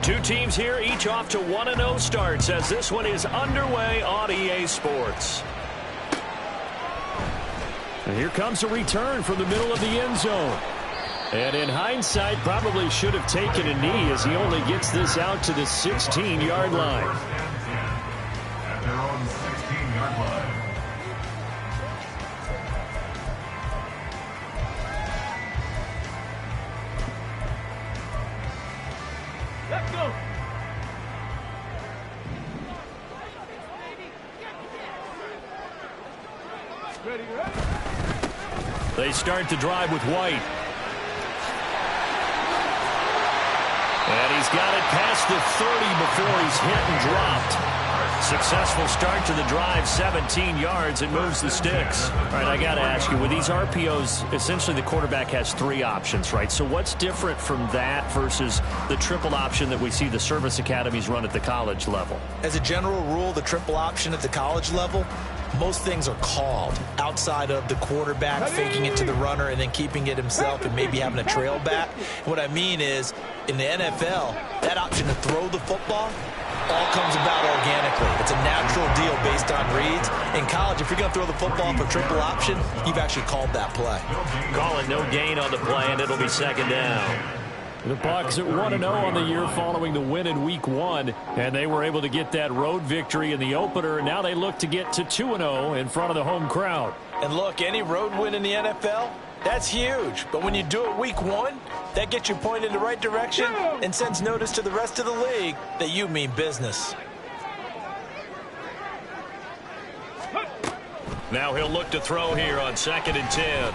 Two teams here, each off to 1-0 starts as this one is underway on EA Sports. And here comes a return from the middle of the end zone. And in hindsight, probably should have taken a knee as he only gets this out to the 16-yard line. At their own 16-yard line. Let's go. Ready, ready. They start the drive with White. And he's got it past the 30 before he's hit and dropped. Successful start to the drive, 17 yards, and moves the sticks. All right, I got to ask you, with these RPOs, essentially the quarterback has three options, right? So what's different from that versus the triple option that we see the service academies run at the college level? As a general rule, the triple option at the college level, most things are called outside of the quarterback faking it to the runner and then keeping it himself and maybe having a trail back. What I mean is, in the NFL, that option to throw the football all comes about organically. It's a natural deal based on reads. In college, if you're going to throw the football for triple option, you've actually called that play. Call it no gain on the play, and it'll be second down. The Bucs at 1-0 on the year following the win in Week 1, and they were able to get that road victory in the opener, and now they look to get to 2-0 in front of the home crowd. And look, any road win in the NFL, that's huge. But when you do it Week 1, that gets you pointed in the right direction and sends notice to the rest of the league that you mean business. Now he'll look to throw here on 2nd and 10.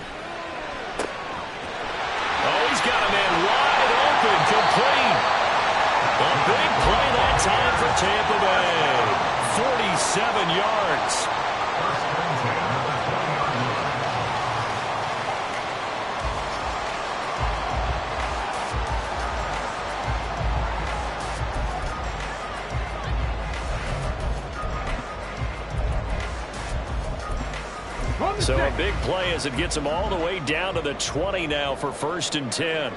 Oh, he's got a man wide open, complete. A big play that time for Tampa Bay. 47 yards. So a big play as it gets them all the way down to the 20 now for 1st and 10.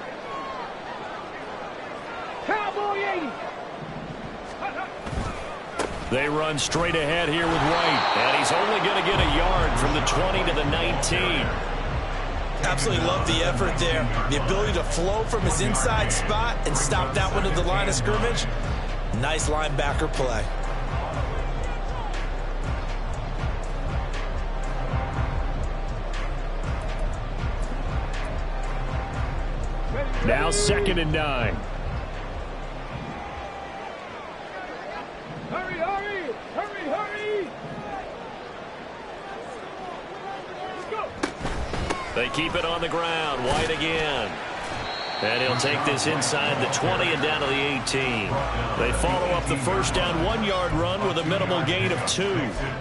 Cowboy 80. They run straight ahead here with White, and he's only going to get a yard from the 20 to the 19. Absolutely love the effort there. The ability to flow from his inside spot and stop that one at the line of scrimmage. Nice linebacker play. Now 2nd and 9. Hurry, hurry, hurry, hurry. Let's go. They keep it on the ground. White again. And he'll take this inside the 20 and down to the 18. They follow up the first down 1-yard run with a minimal gain of 2.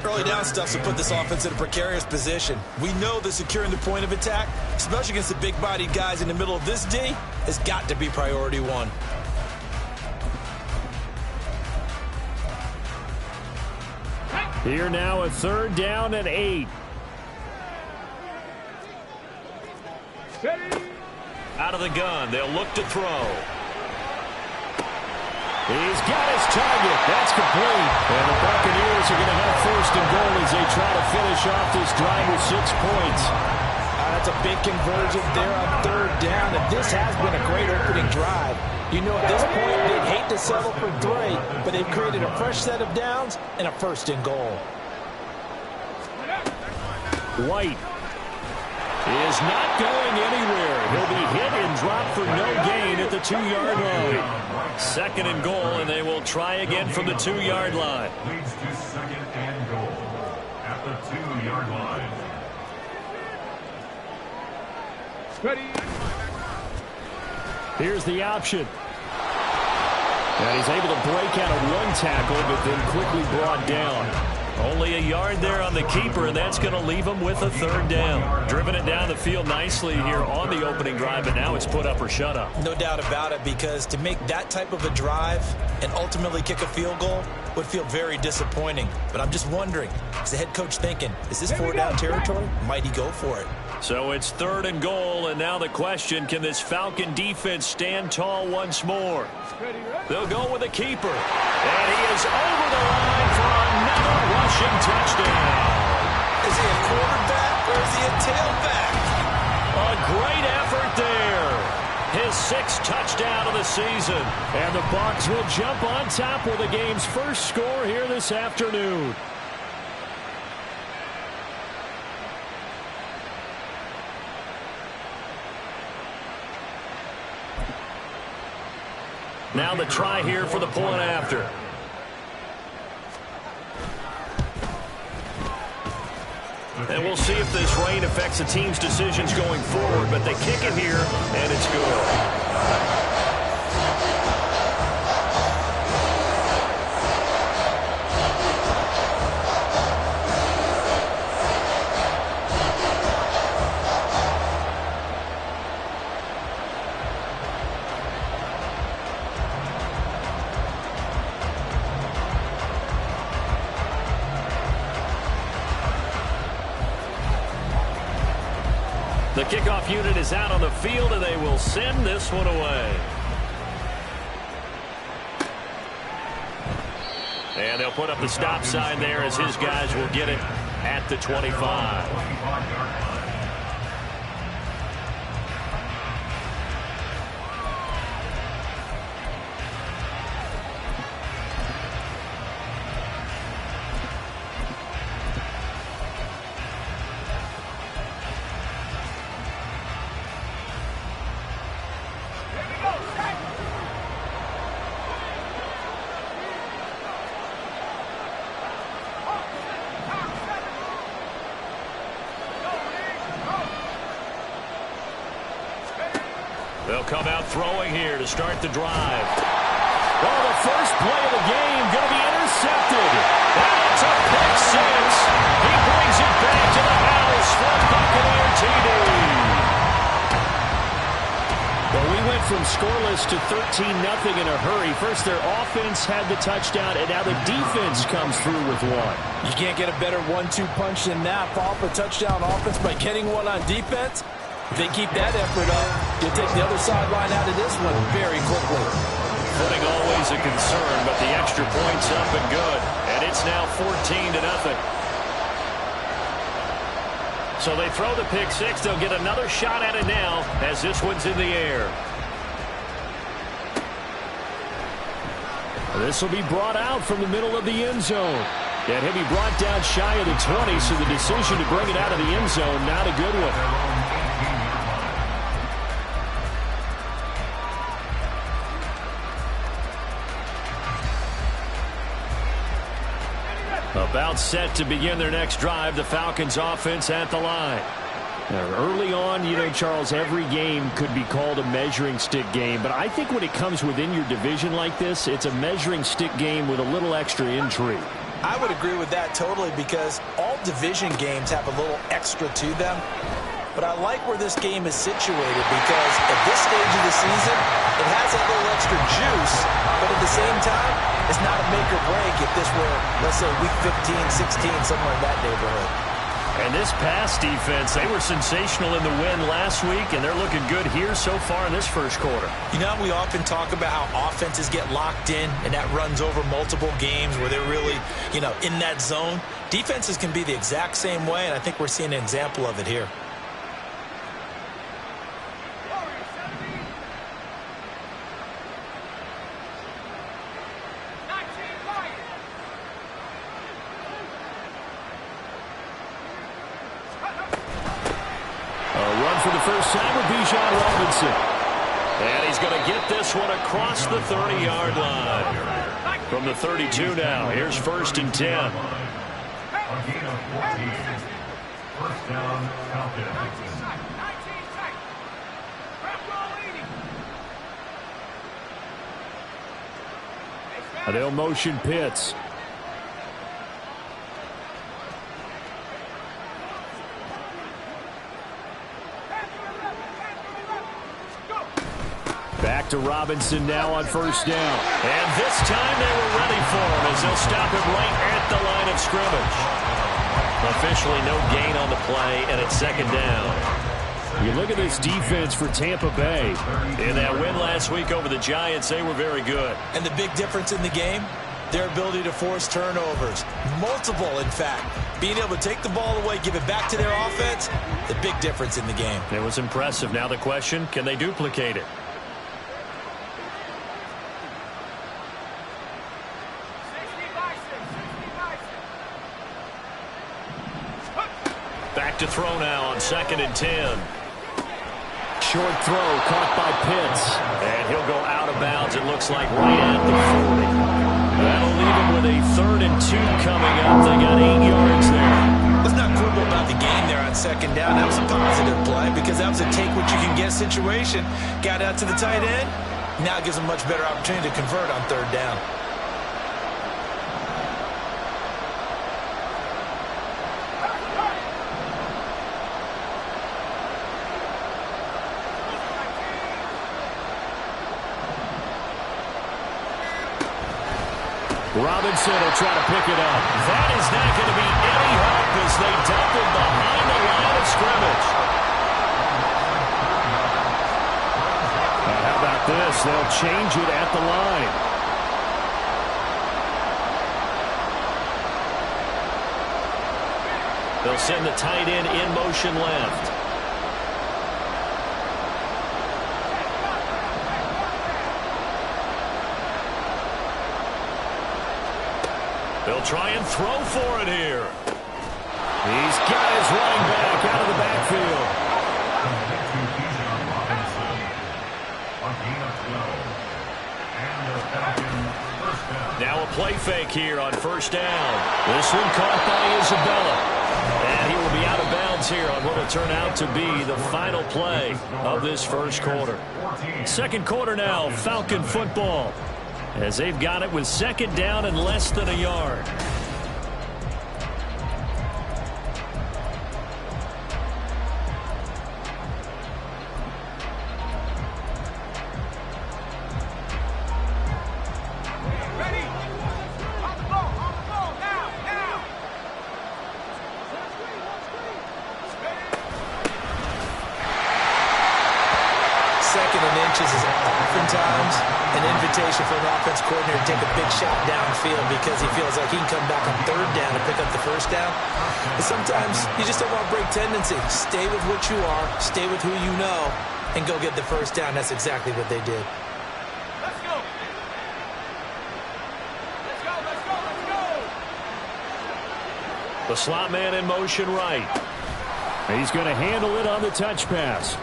Early down stuff to put this offense in a precarious position. We know that securing the point of attack, especially against the big-bodied guys in the middle of this D, has got to be priority one. Here now a 3rd down and 8. Steady. Out of the gun, they'll look to throw. He's got his target. That's complete. And the Buccaneers are going to have 1st and goal as they try to finish off this drive with 6 points. That's a big conversion there on 3rd down, and this has been a great opening drive. You know, at this point, they'd hate to settle for 3, but they've created a fresh set of downs and a 1st and goal. White is not going anywhere. He'll be hit and dropped for no gain at the 2-yard line. 2nd and goal, and they will try again from the 2-yard line. Leads to 2nd and goal at the 2-yard line. Ready. Here's the option. And he's able to break out of 1 tackle, but then quickly brought down. Only a yard there on the keeper, and that's going to leave him with a 3rd down. Driven it down the field nicely here on the opening drive, but now it's put up or shut up. No doubt about it, because to make that type of a drive and ultimately kick a field goal would feel very disappointing. But I'm just wondering, is the head coach thinking, is this 4-down territory? Might he go for it? So it's 3rd and goal, and now the question, can this Falcon defense stand tall once more? They'll go with a keeper. And he is over the line for another rushing touchdown. Is he a quarterback or is he a tailback? A great effort there. His 6th touchdown of the season. And the Bucs will jump on top with the game's first score here this afternoon. Now the try here for the point after. And we'll see if this rain affects the team's decisions going forward, but they kick it here, and it's good. The kickoff unit is out on the field, and they will send this one away. And they'll put up the stop sign there as his guys will get it at the 25. They'll come out throwing here to start the drive. Well, the first play of the game going to be intercepted. And it's a pick 6. He brings it back to the house for a Buccaneer TD. Well, we went from scoreless to 13-0 in a hurry. First, their offense had the touchdown, and now the defense comes through with one. You can't get a better 1-2 punch than that. Follow up a touchdown offense by getting one on defense. If they keep that effort up, you'll take the other sideline out of this one very quickly. Footing always a concern, but the extra point's up and good. And it's now 14-0. So they throw the pick 6. They'll get another shot at it now as this one's in the air. This will be brought out from the middle of the end zone. And he'll be brought down shy of the 20, so the decision to bring it out of the end zone, not a good one. About set to begin their next drive, the Falcons offense at the line. Now, early on, you know, Charles, every game could be called a measuring stick game, but I think when it comes within your division like this, it's a measuring stick game with a little extra intrigue. I would agree with that totally because all division games have a little extra to them. But I like where this game is situated because at this stage of the season, it has a little extra juice, but at the same time, it's not a make or break if this were, let's say, week 15, 16, somewhere in that neighborhood. And this pass defense, they were sensational in the win last week, and they're looking good here so far in this first quarter. You know, we often talk about how offenses get locked in, and that runs over multiple games where they're really, you know, in that zone. Defenses can be the exact same way, and I think we're seeing an example of it here. For the first time with Bijan Robinson. And he's going to get this one across the 30-yard line. From the 32 now, here's 1st and 10. A gain of 14. First down, Falcons. They'll motion Pitts. Back to Robinson now on 1st down. And this time they were ready for him as they'll stop him right at the line of scrimmage. Officially no gain on the play, and it's second down. You look at this defense for Tampa Bay. In that win last week over the Giants, they were very good. And the big difference in the game, their ability to force turnovers. Multiple, in fact. Being able to take the ball away, give it back to their offense, the big difference in the game. It was impressive. Now the question, can they duplicate it? Back to throw now on 2nd and 10. Short throw caught by Pitts. And he'll go out of bounds, it looks like, right at the 40. That'll leave him with a 3rd and 2 coming up. They got 8 yards there. Let's not quibble about the game there on 2nd down. That was a positive play because that was a take-what-you-can-get situation. Got out to the tight end. Now it gives them a much better opportunity to convert on 3rd down. Robinson will try to pick it up. That is not going to be any help as they dump him behind the line of scrimmage. How about this? They'll change it at the line. They'll send the tight end in motion left. They'll try and throw for it here. He's got his running back out of the backfield. Now a play fake here on 1st down. This one caught by Isabella. And he will be out of bounds here on what will turn out to be the final play of this 1st quarter. 2nd quarter now, Falcon football, as they've got it with 2nd down and less than a yard. For an offense coordinator to take a big shot downfield because he feels like he can come back on 3rd down and pick up the 1st down. But sometimes you just don't want to break tendency. Stay with what you are, stay with who you know, and go get the 1st down. That's exactly what they did. Let's go. Let's go, let's go, let's go. The slot man in motion right. He's going to handle it on the touch pass.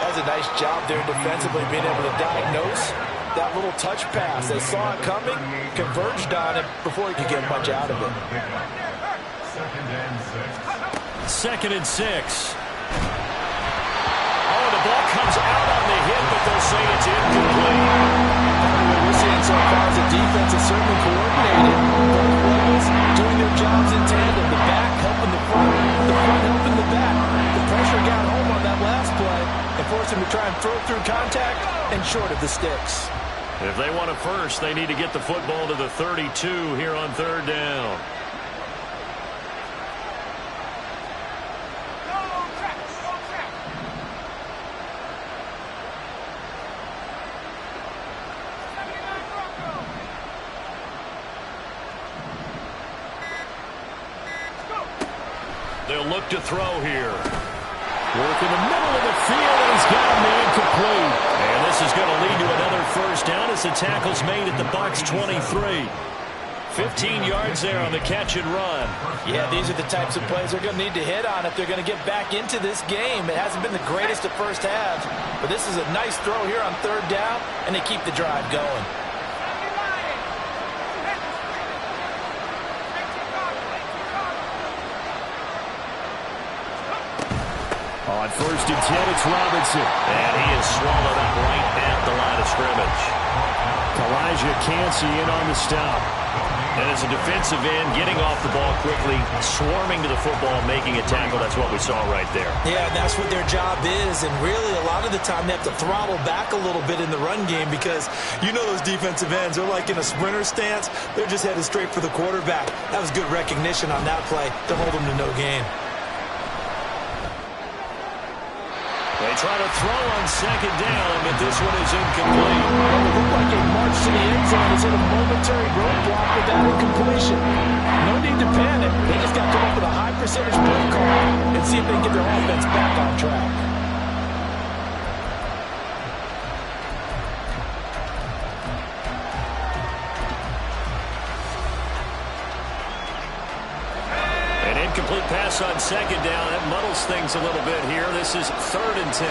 That's a nice job there defensively, being able to diagnose that little touch pass. They saw it coming, converged on it before he could get much out of it. 2nd and 6. Oh, the ball comes out on the hit, but they'll say it's incomplete. What we're seeing so far is the defense is certainly coordinated. Both levels doing their jobs in tandem. The back helping the front helping the back. The pressure got home on that last play and forced him to try and throw through contact and short of the sticks. If they want a first, they need to get the football to the 32 here on 3rd down. They'll look to throw here. Work in the middle of the field, and he's got a man complete. And this is going to lead to another 1st down as the tackle's made at the Bucs 23. 15 yards there on the catch and run. Yeah, these are the types of plays they're going to need to hit on if they're going to get back into this game. It hasn't been the greatest of first halves, but this is a nice throw here on 3rd down, and they keep the drive going. On 1st and 10, it's Robinson. And he is swallowed up right at the line of scrimmage. Elijah Cansey in on the stop. And as a defensive end, getting off the ball quickly, swarming to the football, making a tackle, that's what we saw right there. Yeah, and that's what their job is. And really, a lot of the time, they have to throttle back a little bit in the run game because you know those defensive ends, they're like in a sprinter stance. They're just headed straight for the quarterback. That was good recognition on that play to hold them to no gain. They try to throw on second down, but this one is incomplete. Well, it looked like a march to the end zone is in a momentary roadblock with that incompletion. No need to panic. They just got to come up with a high percentage play call and see if they can get their offense back on track. Complete pass on second down. That muddles things a little bit here. This is 3rd and 10.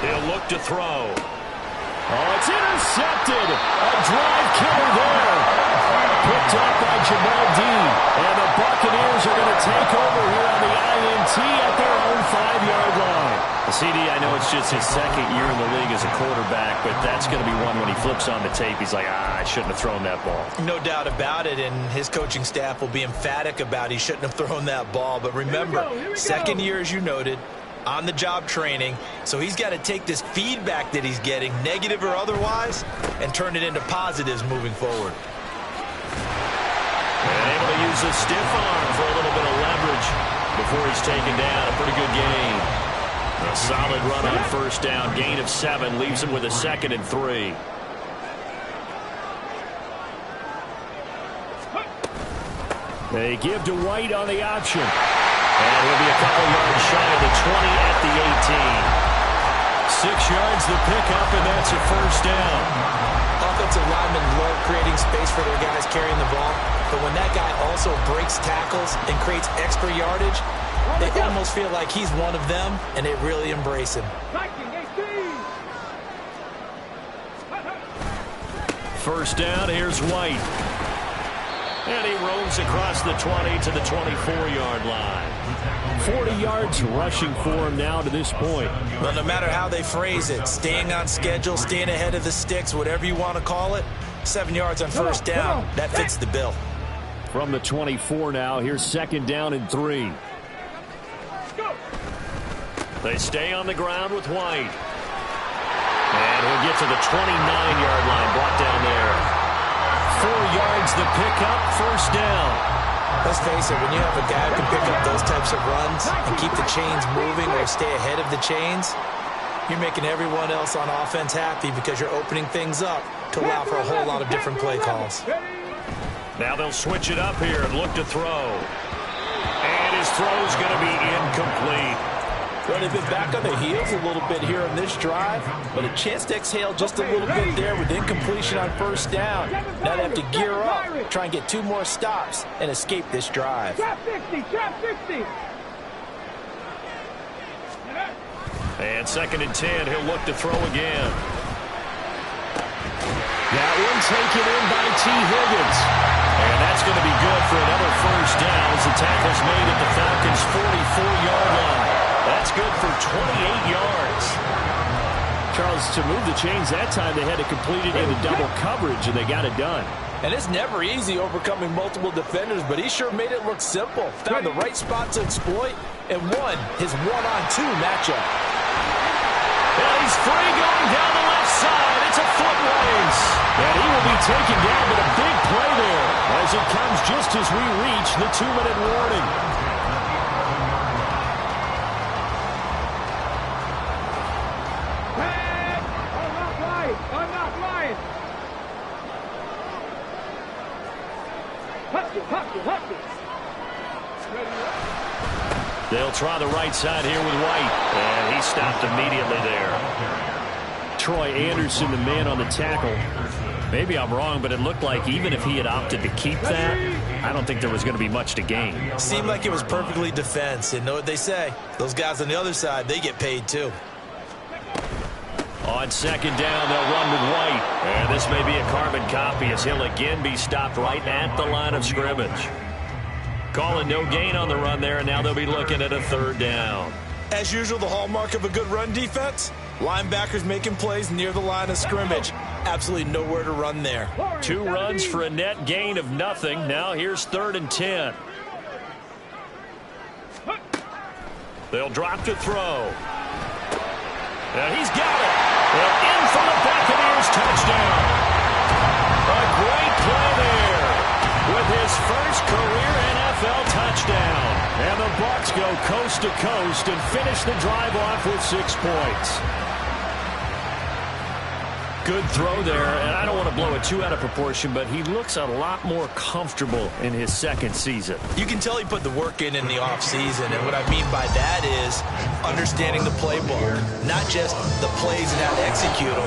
He'll look to throw. Oh, it's intercepted. A drive killer there. Picked up by Jamel Dean. And the Buccaneers are going to take over here on the INT at their own 5-yard line. CD, I know it's just his 2nd year in the league as a quarterback, but that's going to be one when he flips on the tape, he's like, I shouldn't have thrown that ball. No doubt about it, and his coaching staff will be emphatic about he shouldn't have thrown that ball. But remember, 2nd year, as you noted, on-the-job training, so he's got to take this feedback that he's getting, negative or otherwise, and turn it into positives moving forward. And able to use a stiff arm for a little bit of leverage before he's taken down. A pretty good game. A solid run on 1st down. Gain of 7 leaves him with a 2nd and 3. They give to White on the option. And he'll be a couple yards shy of the 20 at the 18. 6 yards the pickup, and that's a 1st down. Offensive linemen love creating space for their guys carrying the ball, but when that guy also breaks tackles and creates extra yardage, they almost feel like he's one of them, and they really embrace him. 1st down, here's White. And he roams across the 20 to the 24-yard line. 40 yards rushing for him now to this point. Well, no matter how they phrase it, staying on schedule, staying ahead of the sticks, whatever you want to call it, 7 yards on 1st down, that fits the bill. From the 24 now, here's 2nd down and 3. They stay on the ground with White. And he'll get to the 29-yard line, brought down there. 4 yards the pickup, 1st down. Let's face it, when you have a guy who can pick up those types of runs and keep the chains moving or stay ahead of the chains, you're making everyone else on offense happy because you're opening things up to allow for a whole lot of different play calls. Now they'll switch it up here and look to throw. And his throw's going to be incomplete. Well, they've been back on their heels a little bit here on this drive, but a chance to exhale just a little bit there with incompletion on 1st down. Now they have to gear up, try and get 2 more stops, and escape this drive. Trap 50, trap 50. And 2nd and 10, he'll look to throw again. That one taken in by T. Higgins. And that's going to be good for another 1st down as the tackle's made at the Falcons' 44-yard line. That's good for 28 yards. Charles, to move the chains that time, they had to complete it into double coverage, and they got it done. And it's never easy overcoming multiple defenders, but he sure made it look simple. Found the right spot to exploit and won his 1-on-2 matchup. And he's free going down the left side. It's a foot race. And he will be taken down, but a big play there as it comes just as we reach the 2-minute warning. They'll try the right side here with White. And he stopped immediately there. Troy Anderson, the man on the tackle. Maybe I'm wrong, but it looked like even if he had opted to keep that, I don't think there was going to be much to gain. Seemed like it was perfectly defense. And know what they say? Those guys on the other side, they get paid too. On 2nd down, they'll run with White. And this may be a carbon copy as he'll again be stopped right at the line of scrimmage. Calling no gain on the run there, and now they'll be looking at a third down. As usual, the hallmark of a good run defense, linebackers making plays near the line of scrimmage. Absolutely nowhere to run there. 2 runs for a net gain of nothing. Now here's 3rd and 10. They'll drop to throw. And he's got it. Well, in for the Buccaneers touchdown. A great play there with his first career NFL touchdown. And the Bucs go coast to coast and finish the drive off with 6 points. Good throw there, and I don't want to blow it too out of proportion, but he looks a lot more comfortable in his second season. You can tell he put the work in the offseason, and what I mean by that is understanding the playbook. Not just the plays and how to execute them,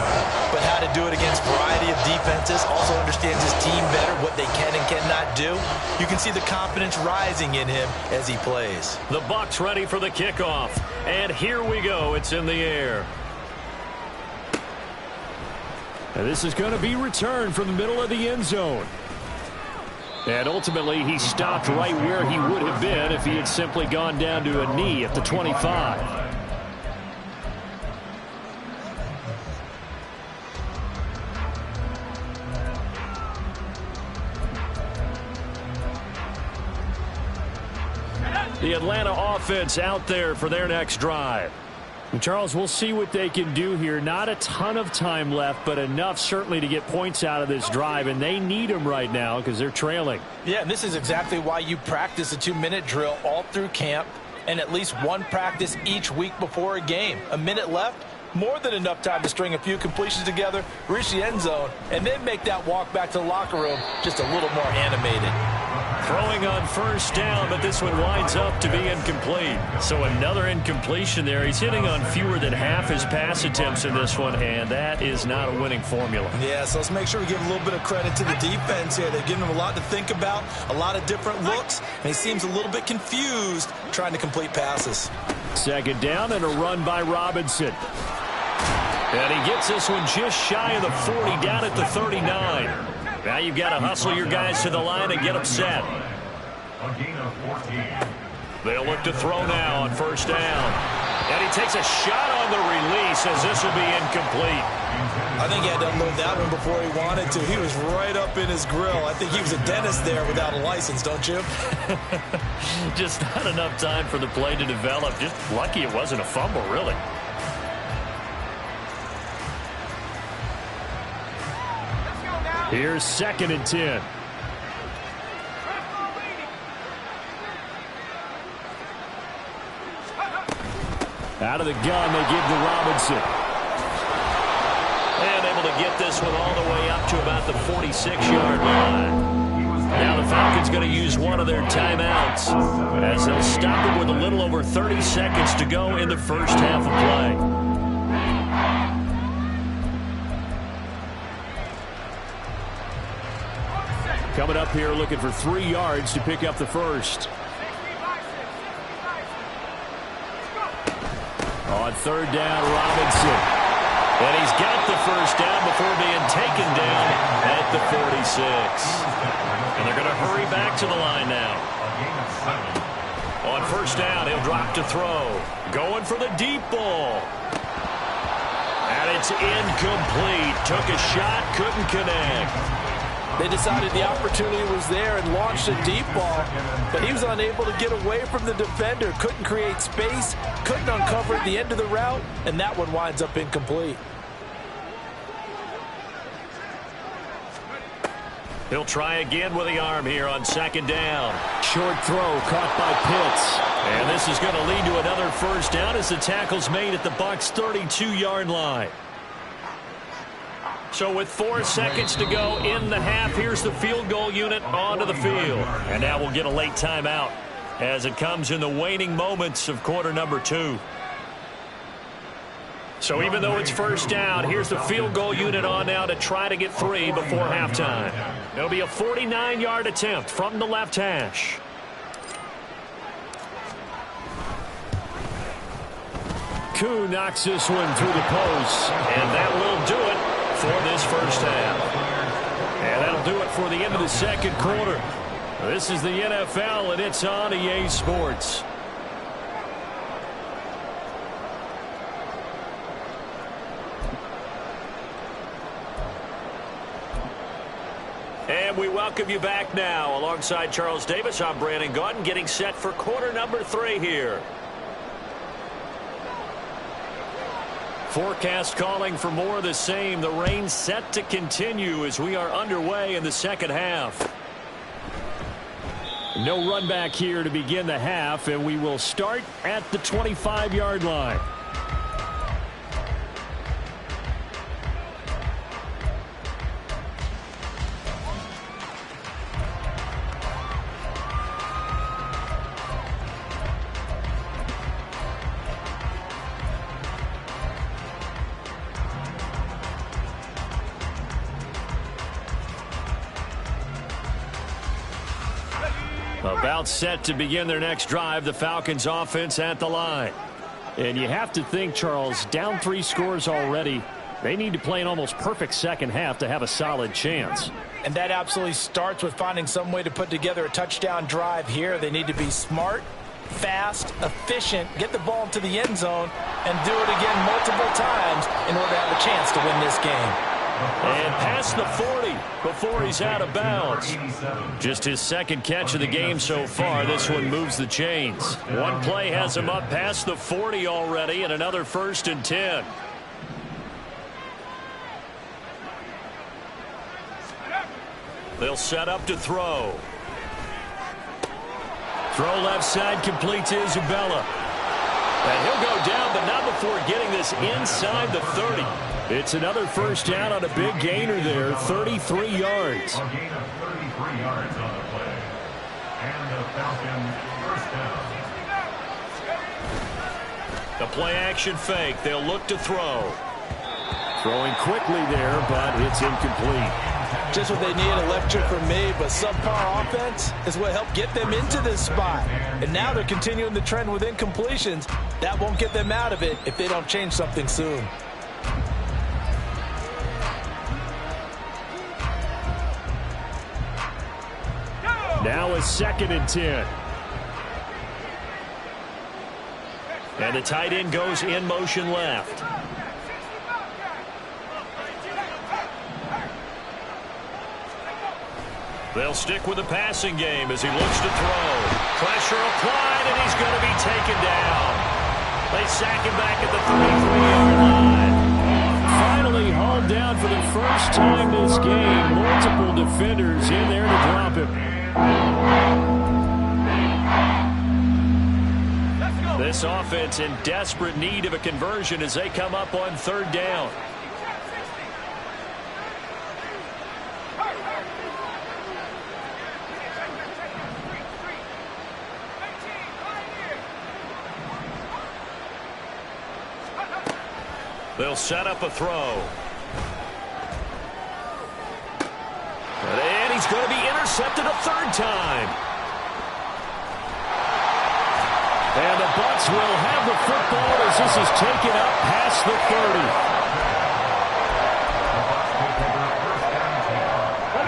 but how to do it against a variety of defenses. Also understands his team better, what they can and cannot do. You can see the confidence rising in him as he plays. The Bucs ready for the kickoff, and here we go. It's in the air. And this is going to be returned from the middle of the end zone. And ultimately, he stopped right where he would have been if he had simply gone down to a knee at the 25. The Atlanta offense out there for their next drive. Charles, we'll see what they can do here. Not a ton of time left, but enough certainly to get points out of this drive, and they need them right now because they're trailing. Yeah, and this is exactly why you practice a 2-minute drill all through camp and at least one practice each week before a game. A minute left, more than enough time to string a few completions together, reach the end zone, and then make that walk back to the locker room just a little more animated. Throwing on first down, but this one winds up to be incomplete. So another incompletion there. He's hitting on fewer than half his pass attempts in this one, and that is not a winning formula. Yeah, so let's make sure we give a little bit of credit to the defense here. They're giving him a lot to think about, a lot of different looks, and he seems a little bit confused trying to complete passes. 2nd down and a run by Robinson. And he gets this one just shy of the 40, down at the 39. Now you've got to hustle your guys to the line and get them set. A gain of 14. They'll look to throw now on first down. And he takes a shot on the release as this will be incomplete. I think he had to unload that one before he wanted to. He was right up in his grill. I think he was a dentist there without a license, don't you? Just not enough time for the play to develop. Just lucky it wasn't a fumble, really. Here's 2nd and 10. Out of the gun, they give to Robinson. And able to get this one all the way up to about the 46-yard line. Now the Falcons going to use one of their timeouts as they'll stop it with a little over 30 seconds to go in the first half of play. Coming up here looking for 3 yards to pick up the first. On 3rd down, Robinson. And he's got the first down before being taken down at the 46. And they're going to hurry back to the line now. On first down, he'll drop to throw. Going for the deep ball. And it's incomplete. Took a shot, couldn't connect. They decided the opportunity was there and launched a deep ball, but he was unable to get away from the defender, couldn't create space, couldn't uncover the end of the route, and that one winds up incomplete. He'll try again with the arm here on 2nd down. Short throw caught by Pitts. And this is going to lead to another first down as the tackle's made at the Bucs' 32-yard line. So with 4 seconds to go in the half, here's the field goal unit onto the field. And now we'll get a late timeout as it comes in the waning moments of quarter number 2. So even though it's first down, here's the field goal unit on now to try to get 3 before halftime. It'll be a 49-yard attempt from the left hash. Koo knocks this one through the post, and that will do it for this first half. And that'll do it for the end of the second quarter. This is the NFL, and it's on EA Sports. And we welcome you back now. Alongside Charles Davis, I'm Brandon Gaudin, getting set for quarter number 3 here. Forecast calling for more of the same. The rain set to continue as we are underway in the second half. No run back here to begin the half, and we will start at the 25-yard line. About set to begin their next drive, the Falcons offense at the line. And you have to think, Charles, down 3 scores already. They need to play an almost perfect second half to have a solid chance. And that absolutely starts with finding some way to put together a touchdown drive here. They need to be smart, fast, efficient, get the ball into the end zone, and do it again multiple times in order to have a chance to win this game. And past the 40 before he's out of bounds. Just his second catch of the game so far. This one moves the chains. One play has him up past the 40 already, and another 1st and 10. They'll set up to throw. Throw left side, complete to Isabella. And he'll go down, but not before getting this inside the 30. It's another first down on a big gainer there, 33 yards. A gain of 33 yards on the play. And the Falcons first down. The play action fake. They'll look to throw. Throwing quickly there, but it's incomplete. Just what they need, a lecture from me, but subpar offense is what helped get them into this spot. And now they're continuing the trend with incompletions. That won't get them out of it if they don't change something soon. Now a 2nd and 10. And the tight end goes in motion left. They'll stick with the passing game as he looks to throw. Pressure applied, and he's going to be taken down. They sack him back at the 33-yard line. Finally hauled down for the first time this game. Multiple defenders in there to drop him. This offense in desperate need of a conversion as they come up on 3rd down. They'll set up a throw. And he's going to be intercepted a 3rd time. And the Bucs will have the football as this is taken up past the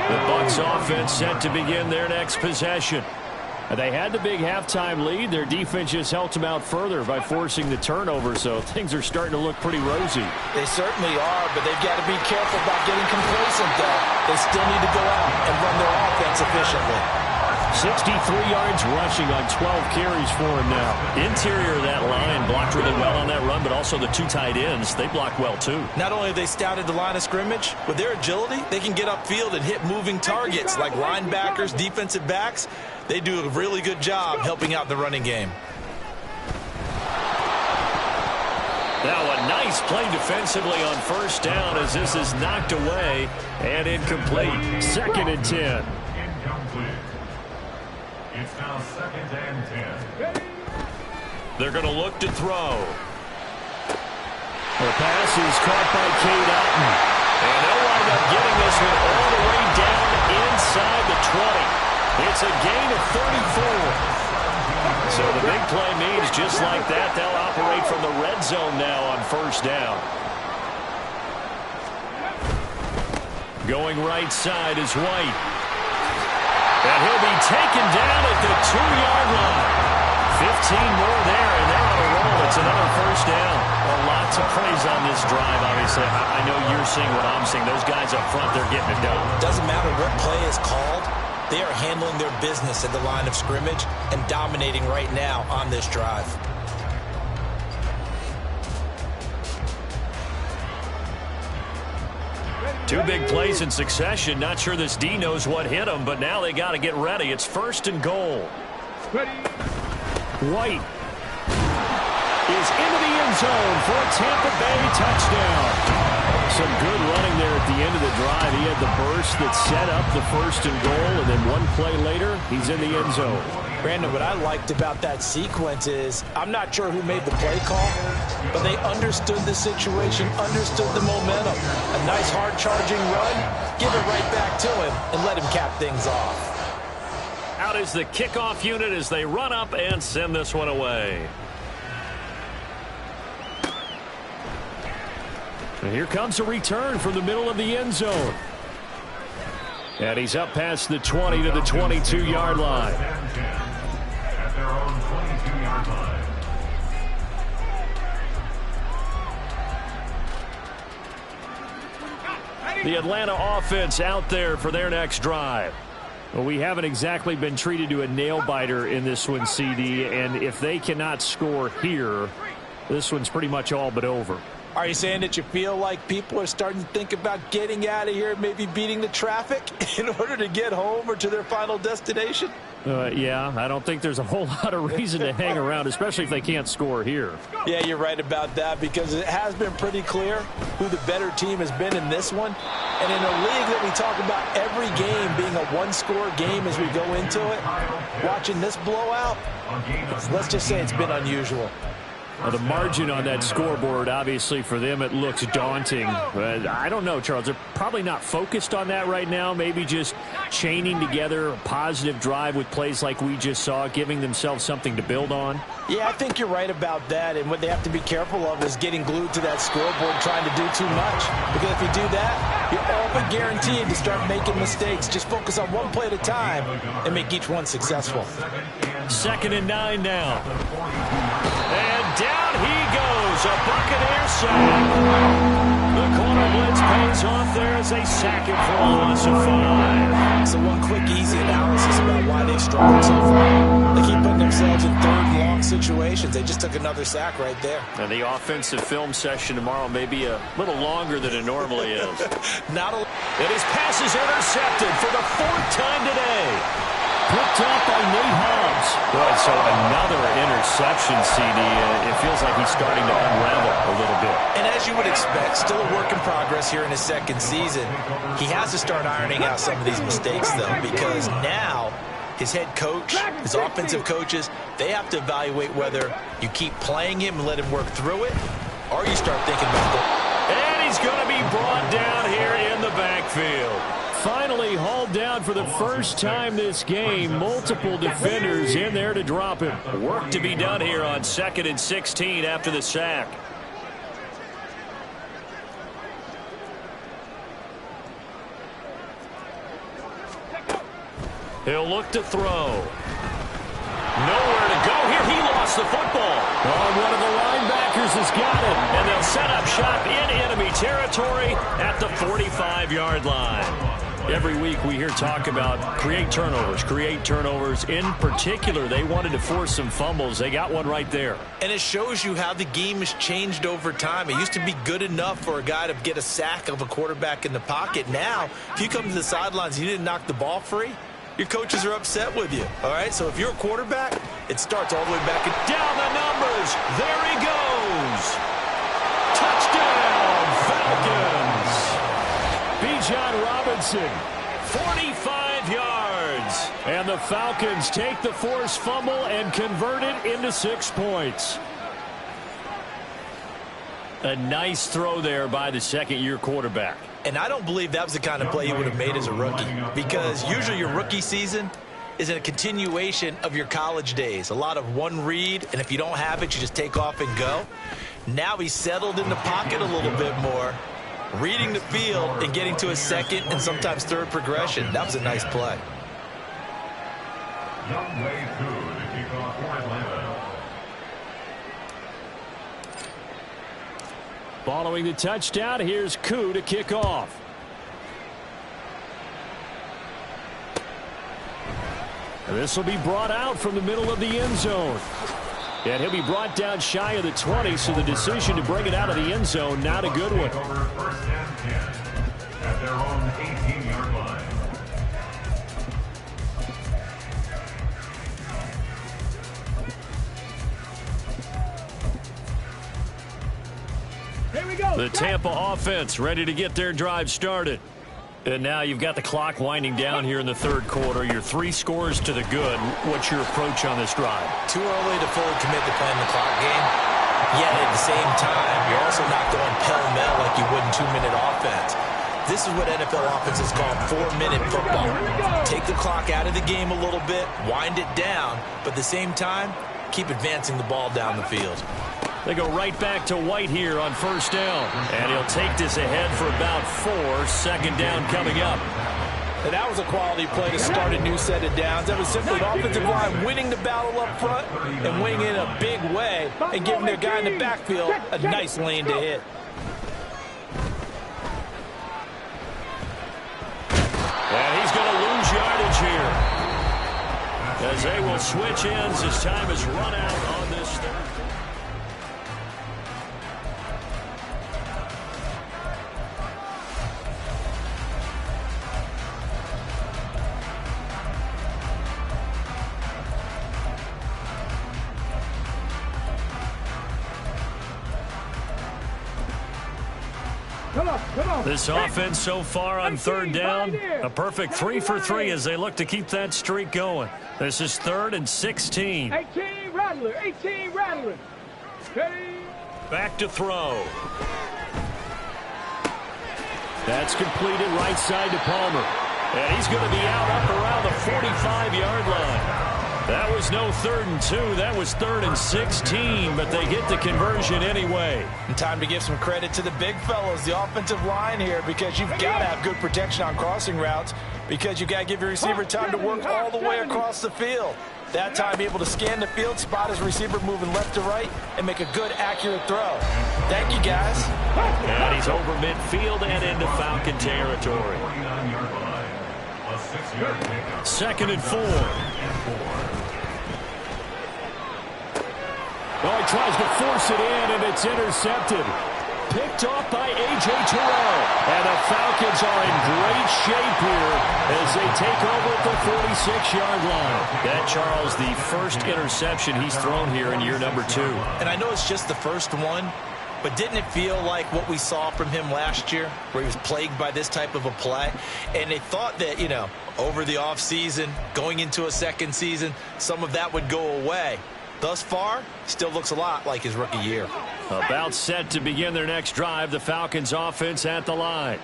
30. The Bucs offense set to begin their next possession. They had the big halftime lead. Their defense just helped them out further by forcing the turnover, so things are starting to look pretty rosy. They certainly are, but they've got to be careful about getting complacent, though. They still need to go out and run their offense efficiently. 63 yards rushing on 12 carries for him now. Interior of that line blocked really well on that run, but also the 2 tight ends, they block well too. Not only have they scouted the line of scrimmage, with their agility, they can get upfield and hit moving targets like linebackers, defensive backs. They do a really good job helping out the running game. Now a nice play defensively on 1st down as this is knocked away and incomplete. 2nd and 10. Incomplete. It's now 2nd and 10. They're going to look to throw. The pass is caught by Cade Otton. And they'll wind up getting this one all the way down inside the 20. It's a gain of 34. So the big play means just like that, they'll operate from the red zone now on 1st down. Going right side is White. And he'll be taken down at the 2-yard line. 15 more there, and they're on a roll. It's another first down. Well, lots of plays on this drive, obviously. I know you're seeing what I'm seeing. Those guys up front, they're getting it done. Doesn't matter what play is called. They are handling their business at the line of scrimmage and dominating right now on this drive. Two big plays in succession. Not sure this D knows what hit him, but now they got to get ready. It's 1st and goal. White is into the end zone for a Tampa Bay touchdown. Some good running there at the end of the drive. He had the burst that set up the 1st and goal, and then one play later, he's in the end zone. Brandon, what I liked about that sequence is I'm not sure who made the play call, but they understood the situation, understood the momentum. A nice hard-charging run, give it right back to him, and let him cap things off. Out is the kickoff unit as they run up and send this one away. And here comes a return from the middle of the end zone. And he's up past the 20 to the 22-yard line. At their own 22-yard line. The Atlanta offense out there for their next drive. Well, we haven't exactly been treated to a nail-biter in this one, CD, and if they cannot score here, this one's pretty much all but over. Are you saying that you feel like people are starting to think about getting out of here, maybe beating the traffic in order to get home or to their final destination? Yeah, I don't think there's a whole lot of reason to hang around, especially if they can't score here. Yeah, you're right about that because it has been pretty clear who the better team has been in this one. And in a league that we talk about every game being a one-score game as we go into it, watching this blowout, let's just say it's been unusual. Well, the margin on that scoreboard, obviously, for them, it looks daunting. But I don't know, Charles. They're probably not focused on that right now. Maybe just chaining together a positive drive with plays like we just saw, giving themselves something to build on. Yeah, I think you're right about that. And what they have to be careful of is getting glued to that scoreboard trying to do too much. Because if you do that, you're all but guaranteed to start making mistakes. Just focus on one play at a time and make each one successful. 2nd and 9 now. And down he goes. A Buccaneer sack. The corner blitz pays off there as they sack him for a loss of 5. So one quick, easy analysis about why they've struggled so far. They keep putting themselves in 3rd and long situations. They just took another sack right there. And the offensive film session tomorrow may be a little longer than it normally is. And his pass is intercepted for the 4th time today. Picked up by Nate Hobbs. Boy, so another interception, CD. It feels like he's starting to unravel a little bit. And as you would expect, still a work in progress here in his 2nd season. He has to start ironing out some of these mistakes, though, because now his head coach, his offensive coaches, they have to evaluate whether you keep playing him and let him work through it, or you start thinking about the... And he's going to be brought down here in the backfield. Finally hauled down for the first time this game. Multiple defenders in there to drop him. Work to be done here on 2nd and 16 after the sack. He'll look to throw. Nowhere to go here. He lost the football. Oh, one of the linebackers has got it. And they'll set up shop in enemy territory at the 45-yard line. Every week we hear talk about create turnovers. In particular, they wanted to force some fumbles. They got one right there. And it shows you how the game has changed over time. It used to be good enough for a guy to get a sack of a quarterback in the pocket. Now, if you come to the sidelines and you didn't knock the ball free, your coaches are upset with you. All right, so if you're a quarterback, it starts all the way back. Down the numbers. There he goes. Touchdown, Falcons. Bijan Robinson, 45 yards. And the Falcons take the forced fumble and convert it into 6 points. A nice throw there by the 2nd-year quarterback. And I don't believe that was the kind of play he would have made as a rookie, because usually your rookie season is a continuation of your college days. A lot of one read, and if you don't have it, you just take off and go. Now he's settled in the pocket a little bit more, reading the field and getting to a 2nd and sometimes 3rd progression. That was a nice play. Younghoe Koo to kick off for Atlanta. Following the touchdown, here's Koo to kick off. And this will be brought out from the middle of the end zone. And he'll be brought down shy of the 20, so the decision to bring it out of the end zone, not a good one. Over first and 10 at their own 18-yard line. Here we go. The Tampa offense ready to get their drive started. And now you've got the clock winding down here in the third quarter. You're 3 scores to the good. What's your approach on this drive? Too early to fully commit to playing the clock game. Yet at the same time, you're also not going pell-mell like you would in 2-minute offense. This is what NFL offenses call 4-minute football. Take the clock out of the game a little bit, wind it down, but at the same time, keep advancing the ball down the field. They go right back to White here on first down. And he'll take this ahead for about 4. Second down coming up. And that was a quality play to start a new set of downs. That was simply the offensive line winning the battle up front and winning in a big way and giving their guy in the backfield a nice lane to hit. And he's going to lose yardage here, as they will switch ends as time is run out on this third. Come on. This offense so far on third down, a perfect 3 for 3 as they look to keep that streak going. This is 3rd and 16. 18 Rattler. 18 Rattler. Ready. Back to throw. That's completed right side to Palmer. And he's going to be out up around the 45-yard line. That was no 3rd and 2. That was 3rd and 16, but they get the conversion anyway. And time to give some credit to the big fellows, the offensive line here, because you've got to have good protection on crossing routes, because you've got to give your receiver time to work all the way across the field. That time, able to scan the field, spot his receiver moving left to right, and make a good, accurate throw. Thank you, guys. And he's over midfield and into Falcon territory. 49-yard line. A 6-yard pickup. 2nd and 4. Oh, he tries to force it in, and it's intercepted. Picked off by A.J. Terrell. And the Falcons are in great shape here as they take over at the 46-yard line. That, Charles, the first interception he's thrown here in year number 2. And I know it's just the first one, but didn't it feel like what we saw from him last year, where he was plagued by this type of a play? And they thought that, over the offseason, going into a second season, some of that would go away. Thus far, still looks a lot like his rookie year. About set to begin their next drive, the Falcons offense at the line.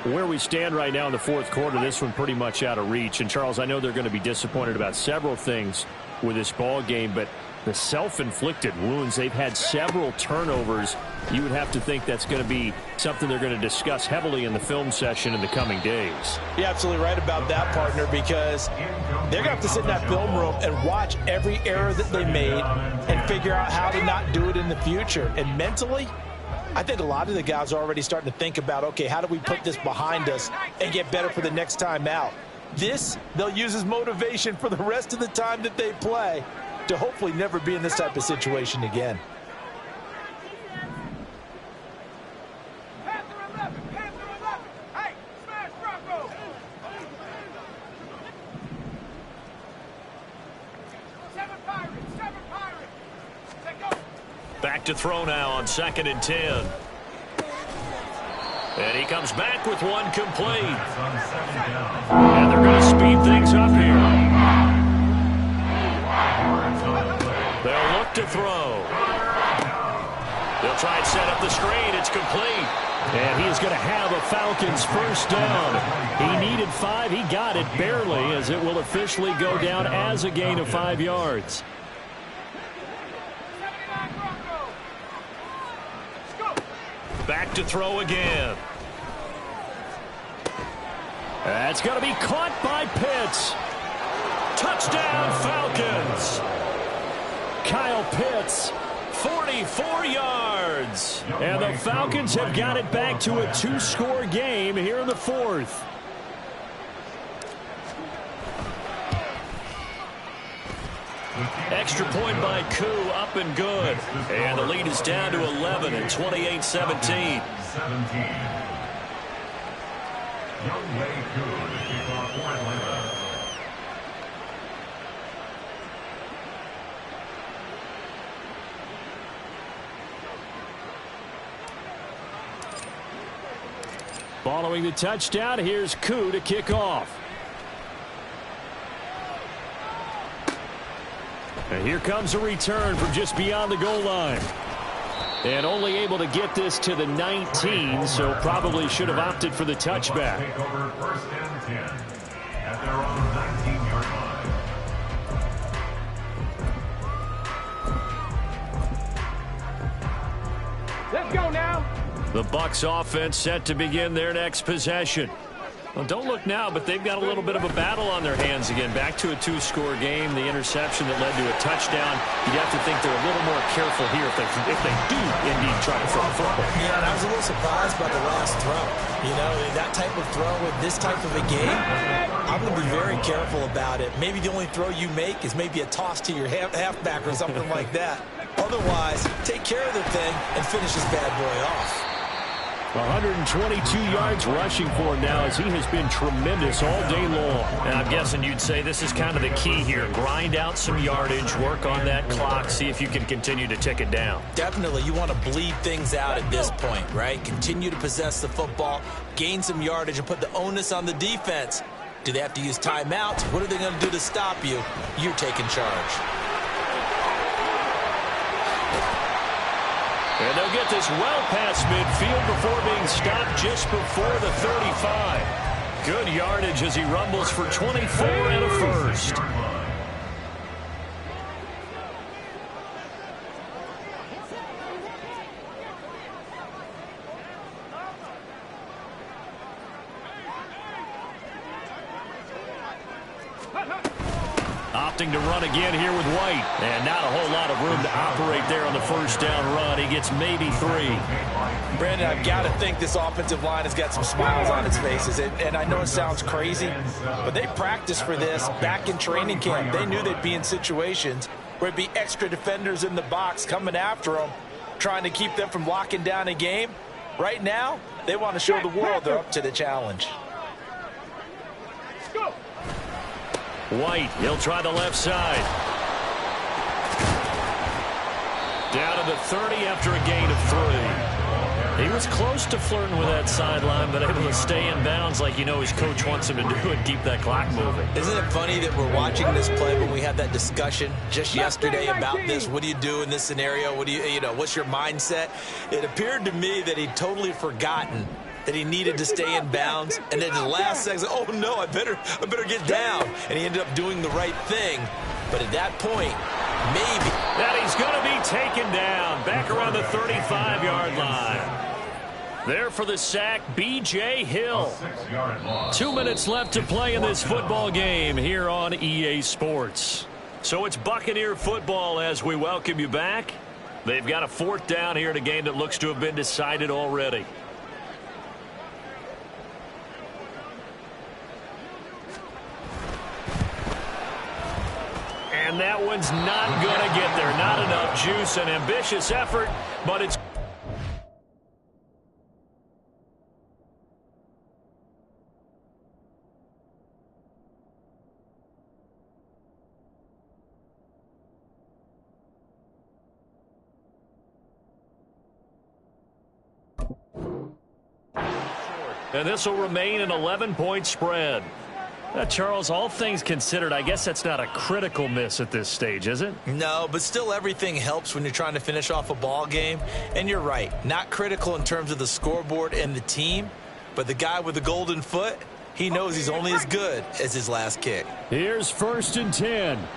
Where we stand right now in the fourth quarter, this one pretty much out of reach. And, Charles, I know they're going to be disappointed about several things with this ball game, but the self-inflicted wounds, they've had several turnovers. You would have to think that's going to be something they're going to discuss heavily in the film session in the coming days. You're absolutely right about that, partner, because they're going to have to sit in that film room and watch every error that they made and figure out how to not do it in the future. And mentally, I think a lot of the guys are already starting to think about, okay, how do we put this behind us and get better for the next time out? This, they'll use as motivation for the rest of the time that they play to hopefully never be in this type of situation again. Hey, smash Bronco. Seven Pirates. Let go. Back to throw now on 2nd and 10. And he comes back with one complete. And they're going to speed things up here. They'll look to throw. They'll try and set up the screen. It's complete. And he is going to have a Falcons first down. He needed 5. He got it barely, as it will officially go down as a gain of 5 yards. 79 Bronco. Let's go. Back to throw again. That's going to be caught by Pitts. Touchdown, Falcons. Kyle Pitts, 44 yards. And the Falcons have got it back to a 2-score game here in the fourth. Extra point by Koo, up and good. And the lead is down to 11 at 28-17. Younghoe Koo to kick off for Atlanta. Following the touchdown, here's Koo to kick off. And here comes a return from just beyond the goal line. And only able to get this to the 19, so probably should have opted for the touchback. Take over 1st and 10 at their own 19-yard line. Let's go now. The Bucs offense set to begin their next possession. Well, don't look now, but they've got a little bit of a battle on their hands again. Back to a 2-score game. The interception that led to a touchdown. You'd have to think they're a little more careful here if they do indeed try to throw the football. Yeah, and I was a little surprised by the last throw. You know, that type of throw with this type of a game, I'm going to be very careful about it. Maybe the only throw you make is maybe a toss to your halfback or something like that. Otherwise, take care of the thing and finish this bad boy off. 122 yards rushing for him now as he has been tremendous all day long. And I'm guessing you'd say this is kind of the key here. Grind out some yardage, work on that clock, see if you can continue to tick it down. Definitely, you want to bleed things out at this point, right? Continue to possess the football, gain some yardage, and put the onus on the defense. Do they have to use timeouts? What are they going to do to stop you? You're taking charge. And they'll get this well past midfield before being stopped just before the 35. Good yardage as he rumbles for 24 and a first. Opting to run again here with White. And not a whole lot of room to operate there on the first down run. He gets maybe 3. Brandon, I've got to think this offensive line has got some smiles on its faces. And I know it sounds crazy, but they practiced for this back in training camp. They knew they'd be in situations where it'd be extra defenders in the box coming after them, trying to keep them from locking down a game. Right now, they want to show the world they're up to the challenge. White, he'll try the left side. Down to the 30 after a gain of 3. He was close to flirting with that sideline, but able to stay in bounds like you know his coach wants him to do and keep that clock moving. Isn't it funny that we're watching this play when we had that discussion just yesterday about this? What do you do in this scenario? What do you know, what's your mindset? It appeared to me that he'd totally forgotten that he needed to stay in bounds, and then the last second, oh no, I better get down. And he ended up doing the right thing. But at that point, maybe. That he's going to be taken down back around the 35-yard line. There for the sack, B.J. Hill. 2 minutes left to play in this football game here on EA Sports. So it's Buccaneer football as we welcome you back. They've got a 4th down here in a game that looks to have been decided already. And that one's not going to get there. Not enough juice. An ambitious effort, but it's... And this will remain an 11-point spread. Charles, all things considered, I guess that's not a critical miss at this stage, is it? No, but still everything helps when you're trying to finish off a ball game. And you're right, not critical in terms of the scoreboard and the team, but the guy with the golden foot, he knows he's only as good as his last kick. Here's 1st and 10.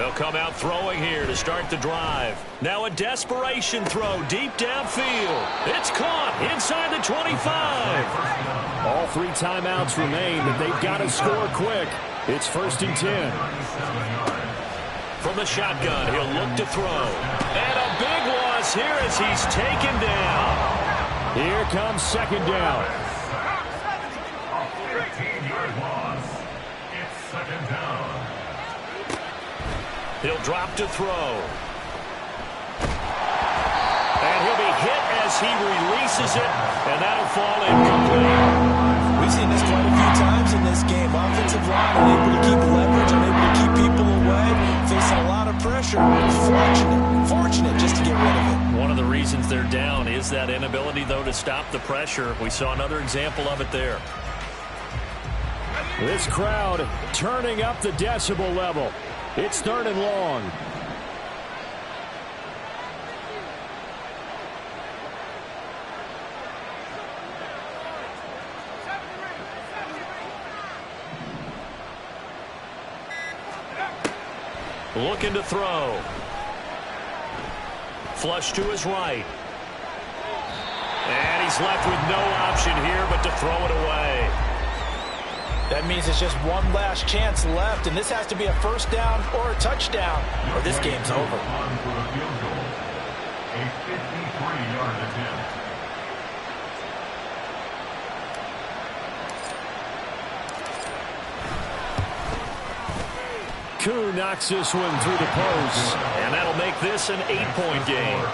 They'll come out throwing here to start the drive. Now a desperation throw deep downfield. It's caught inside the 25. All 3 timeouts remain, but they've got to score quick. It's 1st and 10. From the shotgun, he'll look to throw. And a big loss here as he's taken down. Here comes 2nd down. 15-yard loss. It's 2nd down. He'll drop to throw. And he'll be hit as he releases it, and that'll fall incomplete. We've seen this quite a few times in this game. Offensive line unable to keep leverage, unable to keep people away, facing a lot of pressure. Fortunate just to get rid of it. One of the reasons they're down is that inability, though, to stop the pressure. We saw another example of it there. This crowd turning up the decibel level. It's 3rd and long. Looking to throw. Flush to his right. And he's left with no option here but to throw it away. That means it's just one last chance left, and this has to be a 1st down or a touchdown, or this game's over. On for a field goal. A 53-yard attempt. Koo knocks this one through the post. And that'll make this an 8-point game.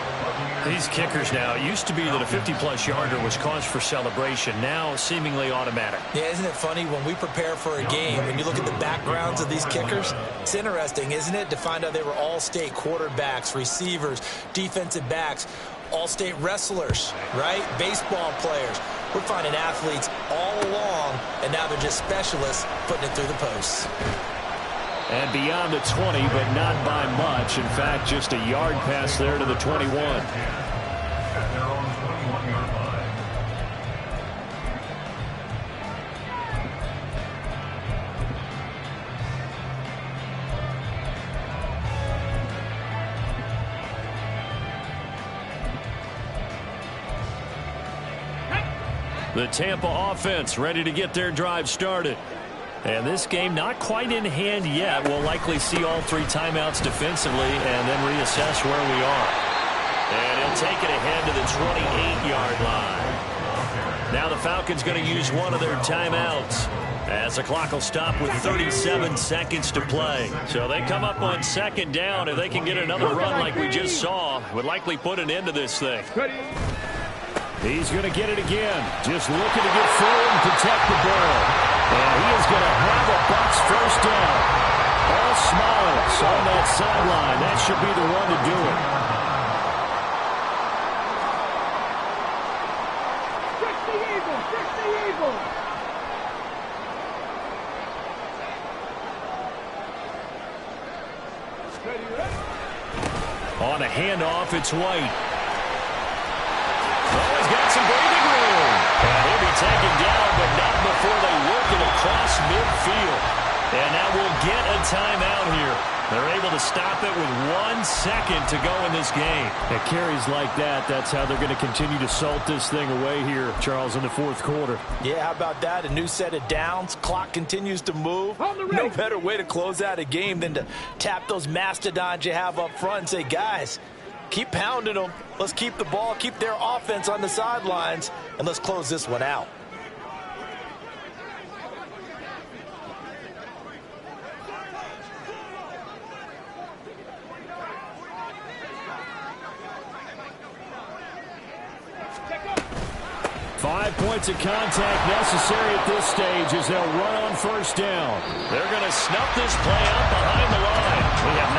These kickers now, it used to be that a 50-plus yarder was cause for celebration. Now seemingly automatic. Yeah, isn't it funny when we prepare for a game, when you look at the backgrounds of these kickers, it's interesting, isn't it, to find out they were all-state quarterbacks, receivers, defensive backs, all-state wrestlers, right? Baseball players. We're finding athletes all along, and now they're just specialists putting it through the posts. And beyond the 20, but not by much. In fact, just a yard pass there to the 21. At their own 21-yard line. The Tampa offense ready to get their drive started. And this game not quite in hand yet. We'll likely see all 3 timeouts defensively and then reassess where we are. And he'll take it ahead to the 28-yard line. Now the Falcons going to use one of their timeouts as the clock will stop with 37 seconds to play. So they come up on 2nd down. If they can get another run like we just saw, would likely put an end to this thing. He's going to get it again. Just looking to get forward and protect the ball. And he is going to have a Bucs 1st down. All Smiles on that sideline. That should be the one to do it. Fix the Eagles! Fix the Eagles! On a handoff, it's White. Oh, he's got some breathing room. And he'll be taken down, but not before they work it across midfield. And now we'll get a timeout here. They're able to stop it with 1 second to go in this game. At carries like that, that's how they're going to continue to salt this thing away here, Charles, in the 4th quarter. Yeah, how about that? A new set of downs. Clock continues to move. No better way to close out a game than to tap those mastodons you have up front and say, guys, keep pounding them. Let's keep the ball, keep their offense on the sidelines, and let's close this one out. Five points of contact necessary at this stage as they'll run on 1st down. They're going to snuff this play out behind the line. We have not